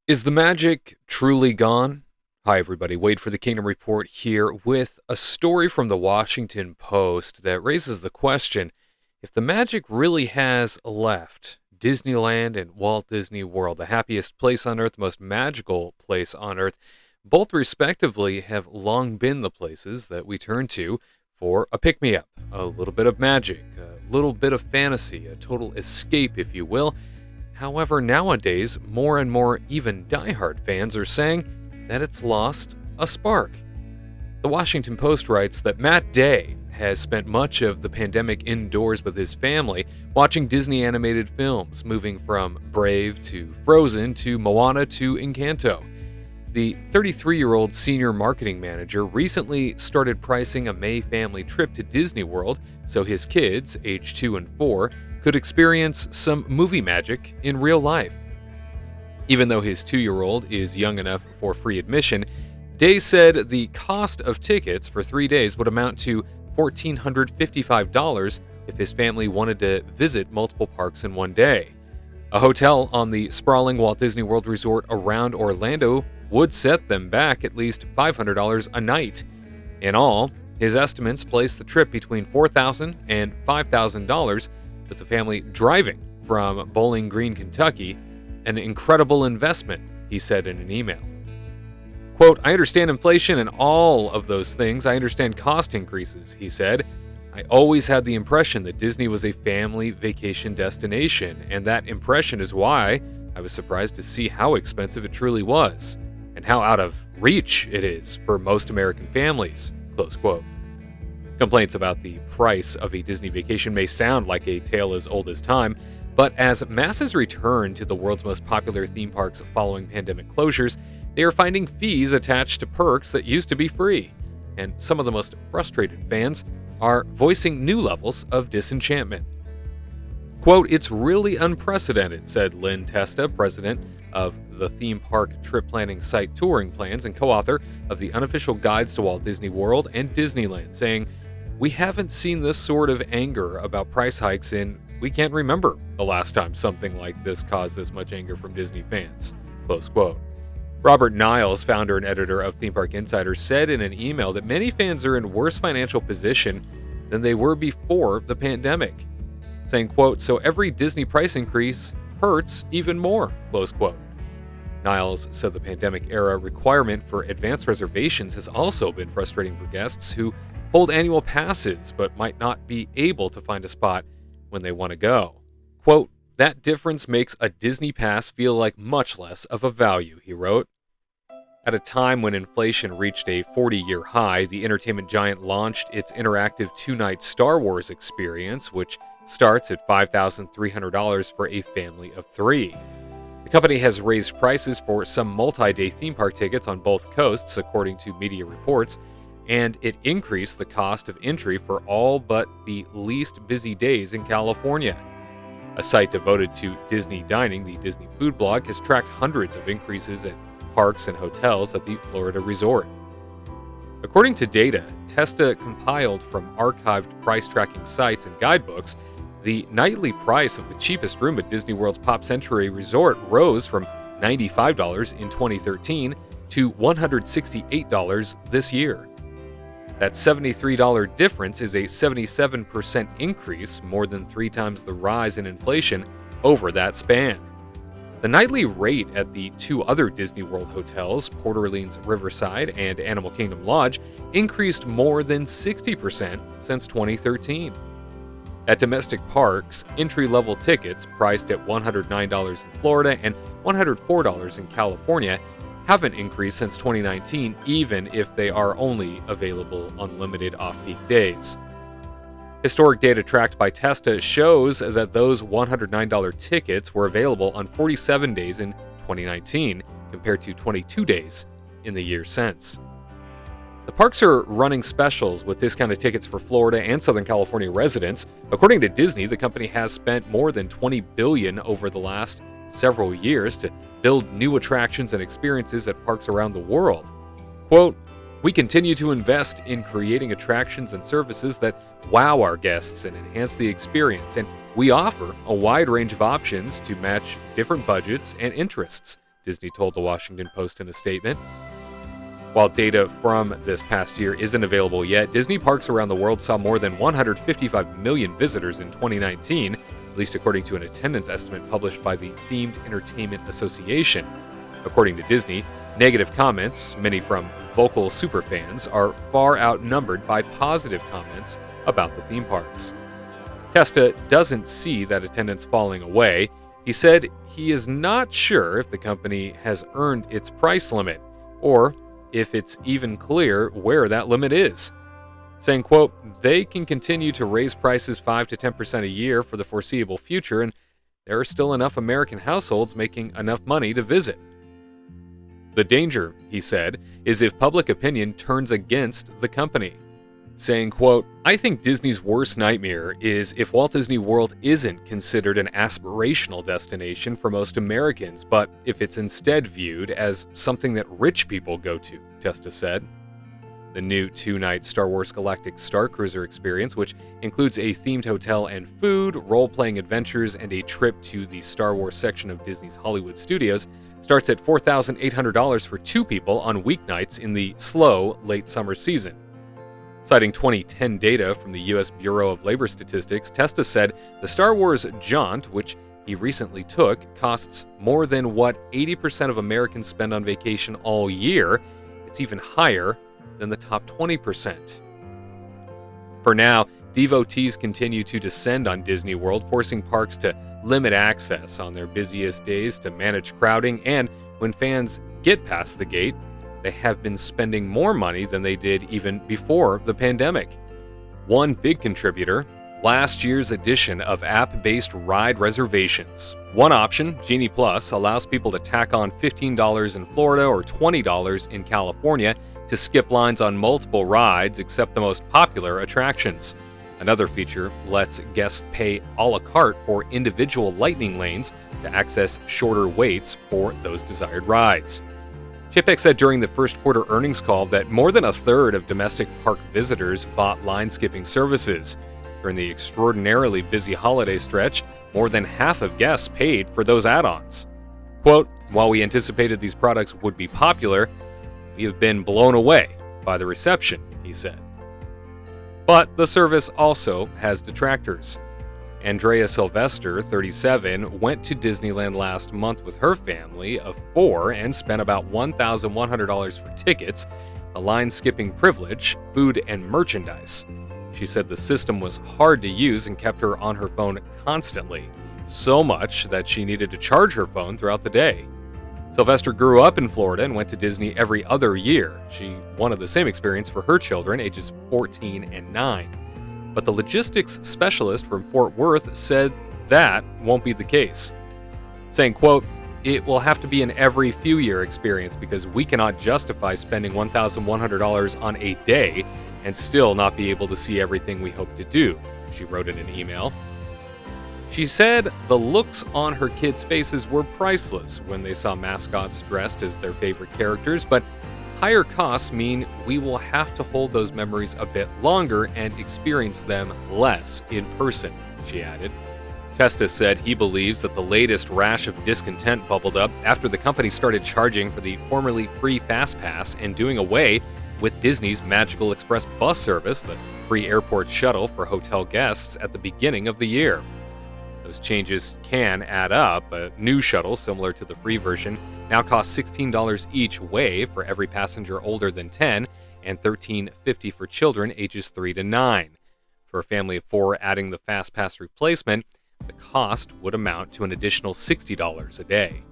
Is the magic truly gone? Hi, everybody. Wade for the Kingdom Report here with a story from the Washington Post that raises the question if the magic really has left Disneyland and Walt Disney World, the happiest place on earth, most magical place on earth, both respectively have long been the places that we turn to for a pick me up, a little bit of magic, a little bit of fantasy, a total escape, if you will. However, nowadays, more and more even diehard fans are saying that it's lost a spark. The Washington Post writes that Matt Day has spent much of the pandemic indoors with his family, watching Disney animated films, moving from Brave to Frozen to Moana to Encanto. The 33-year-old senior marketing manager recently started pricing a May family trip to Disney World so his kids, age 2 and 4, could experience some movie magic in real life. Even though his 2-year-old is young enough for free admission, Day said the cost of tickets for 3 days would amount to $1,455 if his family wanted to visit multiple parks in one day. A hotel on the sprawling Walt Disney World Resort around Orlando would set them back at least $500 a night. In all, his estimates place the trip between $4,000 and $5,000, with the family driving from Bowling Green, Kentucky, an incredible investment, he said in an email. Quote, "I understand inflation and all of those things. I understand cost increases," he said. "I always had the impression that Disney was a family vacation destination, and that impression is why I was surprised to see how expensive it truly was, and how out of reach it is for most American families," close quote. Complaints about the price of a Disney vacation may sound like a tale as old as time, but as masses return to the world's most popular theme parks following pandemic closures, they are finding fees attached to perks that used to be free. And some of the most frustrated fans are voicing new levels of disenchantment. Quote, "It's really unprecedented," said Lynn Testa, president of the theme park trip planning site Touring Plans and co-author of the unofficial guides to Walt Disney World and Disneyland, saying, "We haven't seen this sort of anger about price hikes in, we can't remember the last time something like this caused this much anger from Disney fans," close quote. Robert Niles, founder and editor of Theme Park Insider, said in an email that many fans are in worse financial position than they were before the pandemic, saying, quote, "So every Disney price increase hurts even more," close quote. Niles said the pandemic-era requirement for advance reservations has also been frustrating for guests who hold annual passes but might not be able to find a spot when they want to go. Quote, "That difference makes a Disney pass feel like much less of a value," he wrote. At a time when inflation reached a 40-year high, the entertainment giant launched its interactive two-night Star Wars experience, which starts at $5,300 for a family of 3. The company has raised prices for some multi-day theme park tickets on both coasts, according to media reports, and it increased the cost of entry for all but the least busy days in California. A site devoted to Disney dining, the Disney Food Blog, has tracked hundreds of increases at parks and hotels at the Florida resort. According to data Testa compiled from archived price tracking sites and guidebooks, the nightly price of the cheapest room at Disney World's Pop Century Resort rose from $95 in 2013 to $168 this year. That $73 difference is a 77% increase, more than 3 times the rise in inflation over that span. The nightly rate at the 2 other Disney World hotels, Port Orleans Riverside and Animal Kingdom Lodge, increased more than 60% since 2013. At domestic parks, entry-level tickets priced at $109 in Florida and $104 in California haven't increased since 2019, even if they are only available on limited off-peak days. Historic data tracked by Testa shows that those $109 tickets were available on 47 days in 2019, compared to 22 days in the year since. The parks are running specials with discounted tickets for Florida and Southern California residents. According to Disney, the company has spent more than $20 billion over the last several years to build new attractions and experiences at parks around the world. Quote, "We continue to invest in creating attractions and services that wow our guests and enhance the experience, and we offer a wide range of options to match different budgets and interests," Disney told the Washington Post in a statement. While data from this past year isn't available yet, Disney parks around the world saw more than 155 million visitors in 2019, at least according to an attendance estimate published by the Themed Entertainment Association. According to Disney, negative comments, many from vocal superfans, are far outnumbered by positive comments about the theme parks. Testa doesn't see that attendance falling away. He said he is not sure if the company has earned its price limit, or if it's even clear where that limit is. Saying, quote, "They can continue to raise prices 5 to 10% a year for the foreseeable future, and there are still enough American households making enough money to visit. The danger," he said, "is if public opinion turns against the company." Saying, quote, "I think Disney's worst nightmare is if Walt Disney World isn't considered an aspirational destination for most Americans, but if it's instead viewed as something that rich people go to," Testa said. The new 2-night Star Wars Galactic Star Cruiser experience, which includes a themed hotel and food, role-playing adventures, and a trip to the Star Wars section of Disney's Hollywood Studios, starts at $4,800 for 2 people on weeknights in the slow late summer season. Citing 2010 data from the U.S. Bureau of Labor Statistics, Testa said the Star Wars jaunt, which he recently took, costs more than what 80% of Americans spend on vacation all year. It's even higher than the top 20%. For now, devotees continue to descend on Disney World, forcing parks to limit access on their busiest days to manage crowding, and when fans get past the gate, they have been spending more money than they did even before the pandemic. One big contributor, last year's edition of app-based ride reservations. One option, Genie Plus, allows people to tack on $15 in Florida or $20 in California to skip lines on multiple rides except the most popular attractions. Another feature lets guests pay a la carte for individual lightning lanes to access shorter waits for those desired rides. Chapek said during the first quarter earnings call that more than a third of domestic park visitors bought line-skipping services. During the extraordinarily busy holiday stretch, more than half of guests paid for those add-ons. Quote, "While we anticipated these products would be popular, we have been blown away by the reception," he said. But the service also has detractors. Andrea Sylvester, 37, went to Disneyland last month with her family of 4 and spent about $1,100 for tickets, a line-skipping privilege, food, and merchandise. She said the system was hard to use and kept her on her phone constantly, so much that she needed to charge her phone throughout the day. Sylvester grew up in Florida and went to Disney every other year. She wanted the same experience for her children, ages 14 and 9. But the logistics specialist from Fort Worth said that won't be the case. Saying, quote, "It will have to be an every few year experience because we cannot justify spending $1,100 on a day and still not be able to see everything we hope to do," she wrote in an email. She said the looks on her kids' faces were priceless when they saw mascots dressed as their favorite characters, but higher costs mean we will have to hold those memories a bit longer and experience them less in person, she added. Testa said he believes that the latest rash of discontent bubbled up after the company started charging for the formerly free Fast Pass and doing away with Disney's Magical Express bus service, the free airport shuttle for hotel guests, at the beginning of the year. Those changes can add up. A new shuttle, similar to the free version, now costs $16 each way for every passenger older than 10 and $13.50 for children ages 3 to 9. For a family of 4 adding the Fast Pass replacement, the cost would amount to an additional $60 a day.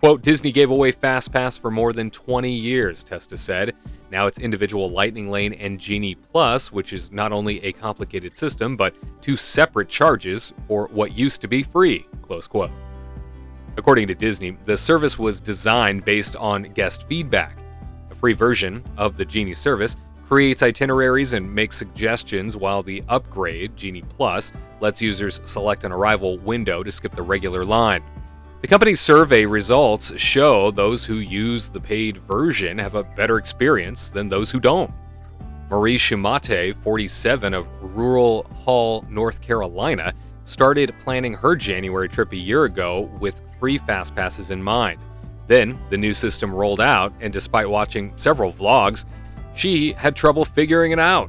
Quote, "Disney gave away Fast Pass for more than 20 years, Testa said. Now it's individual Lightning Lane and Genie Plus, which is not only a complicated system, but 2 separate charges for what used to be free," close quote. According to Disney, the service was designed based on guest feedback. A free version of the Genie service creates itineraries and makes suggestions, while the upgrade, Genie Plus, lets users select an arrival window to skip the regular line. The company's survey results show those who use the paid version have a better experience than those who don't. Marie Shumate, 47, of Rural Hall, North Carolina, started planning her January trip a year ago with free Fast Passes in mind. Then the new system rolled out, and despite watching several vlogs, she had trouble figuring it out.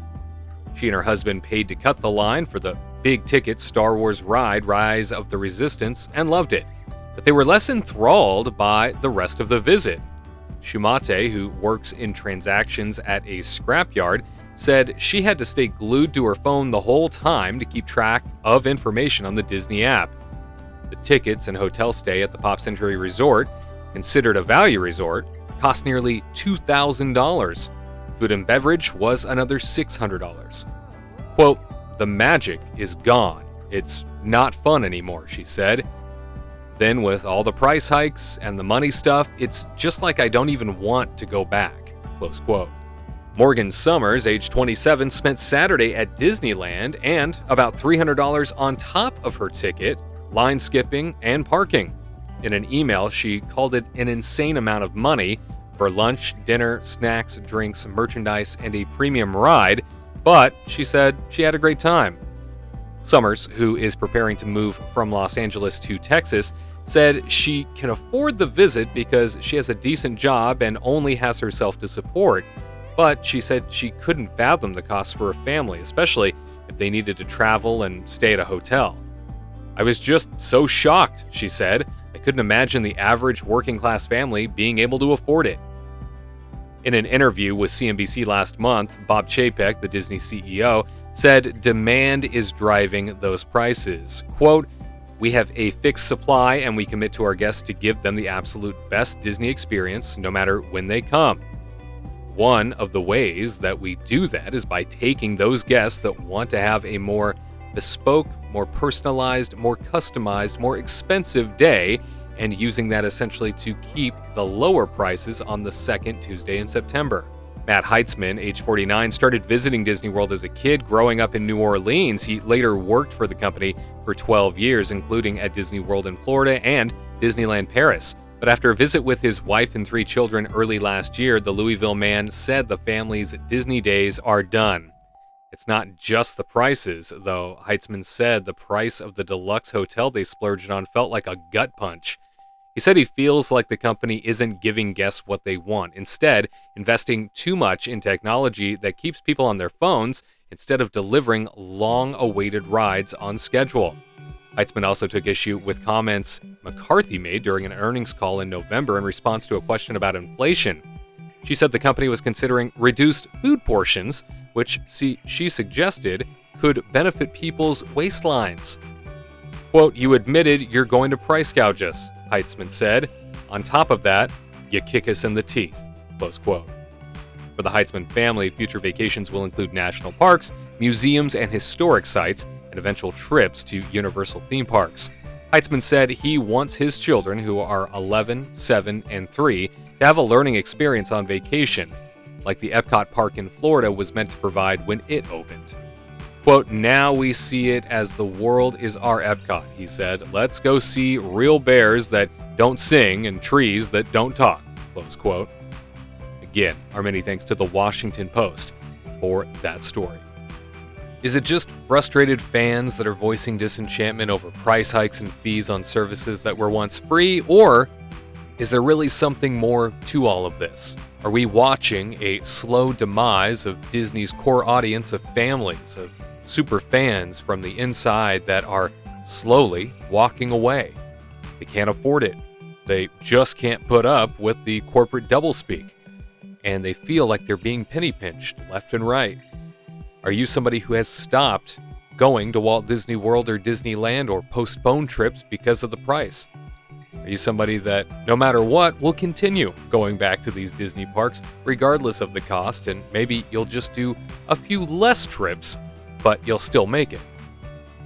She and her husband paid to cut the line for the big-ticket Star Wars ride, Rise of the Resistance, and loved it. But they were less enthralled by the rest of the visit. Shumate, who works in transactions at a scrapyard, said she had to stay glued to her phone the whole time to keep track of information on the Disney app. The tickets and hotel stay at the Pop Century Resort, considered a value resort, cost nearly $2,000. Food and beverage was another $600. Quote, "The magic is gone. It's not fun anymore," she said. Then with all the price hikes and the money stuff, it's just like I don't even want to go back, close quote. Morgan Summers, age 27, spent Saturday at Disneyland and about $300 on top of her ticket, line skipping, and parking. In an email, she called it an insane amount of money for lunch, dinner, snacks, drinks, merchandise, and a premium ride, but she said she had a great time. Summers, who is preparing to move from Los Angeles to Texas, said she can afford the visit because she has a decent job and only has herself to support. But she said she couldn't fathom the cost for her family, especially if they needed to travel and stay at a hotel. "I was just so shocked," she said. "I couldn't imagine the average working-class family being able to afford it." In an interview with CNBC last month, Bob Chapek, the Disney CEO, said demand is driving those prices. Quote, "We have a fixed supply and we commit to our guests to give them the absolute best Disney experience no matter when they come. One of the ways that we do that is by taking those guests that want to have a more bespoke, more personalized, more customized, more expensive day and using that essentially to keep the lower prices on the second Tuesday in September." Matt Heitzman, age 49, started visiting Disney World as a kid growing up in New Orleans. He later worked for the company for 12 years, including at Disney World in Florida and Disneyland Paris. But after a visit with his wife and 3 children early last year, the Louisville man said the family's Disney days are done. It's not just the prices, though. Heitzman said the price of the deluxe hotel they splurged on felt like a gut punch. He said he feels like the company isn't giving guests what they want, instead investing too much in technology that keeps people on their phones instead of delivering long-awaited rides on schedule. Heitzman also took issue with comments McCarthy made during an earnings call in November in response to a question about inflation. She said the company was considering reduced food portions, which she suggested could benefit people's waistlines. Quote, "You admitted you're going to price gouge us," Heitzman said. "On top of that, you kick us in the teeth," close quote. For the Heitzman family, future vacations will include national parks, museums, and historic sites, and eventual trips to Universal theme parks. Heitzman said he wants his children, who are 11, 7, and 3, to have a learning experience on vacation, like the Epcot Park in Florida was meant to provide when it opened. Quote, "Now we see it as the world is our Epcot," he said. "Let's go see real bears that don't sing and trees that don't talk," close quote. Again, our many thanks to the Washington Post for that story. Is it just frustrated fans that are voicing disenchantment over price hikes and fees on services that were once free, or is there really something more to all of this? Are we watching a slow demise of Disney's core audience of families, of super fans from the inside that are slowly walking away? They can't afford it. They just can't put up with the corporate doublespeak, and they feel like they're being penny pinched left and right. Are you somebody who has stopped going to Walt Disney World or Disneyland or postponed trips because of the price? Are you somebody that, no matter what, will continue going back to these Disney parks regardless of the cost, and maybe you'll just do a few less trips, but you'll still make it?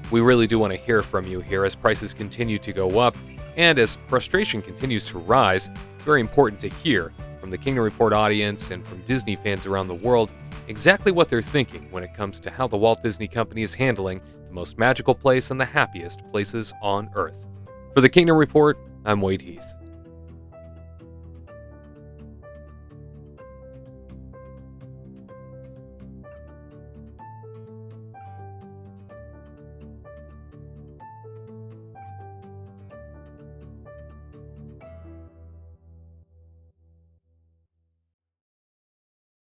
We really do want to hear from you here as prices continue to go up, and as frustration continues to rise. It's very important to hear from the Kingdom Report audience and from Disney fans around the world exactly what they're thinking when it comes to how the Walt Disney Company is handling the most magical place and the happiest places on Earth. For the Kingdom Report, I'm Wade Heath.